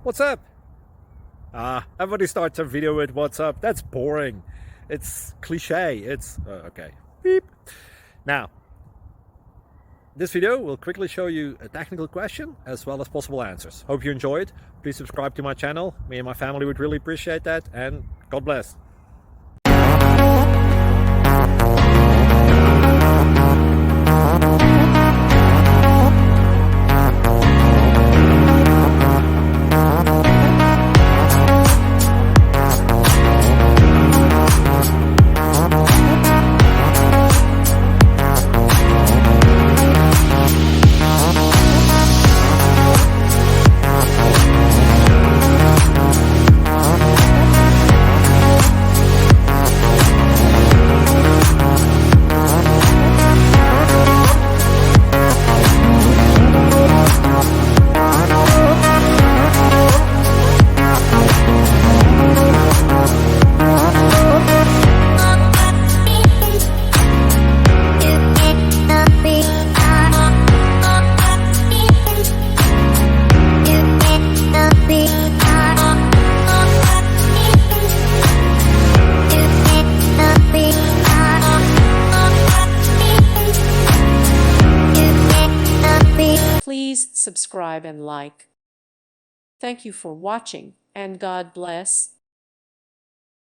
What's up? Everybody starts a video with what's up. That's boring. It's cliche. It's okay. Beep. Now, this video will quickly show you a technical question as well as possible answers. Hope you enjoy it. Please subscribe to my channel. Me and my family would really appreciate that, and God bless. Please subscribe and like. Thank you for watching, and God bless.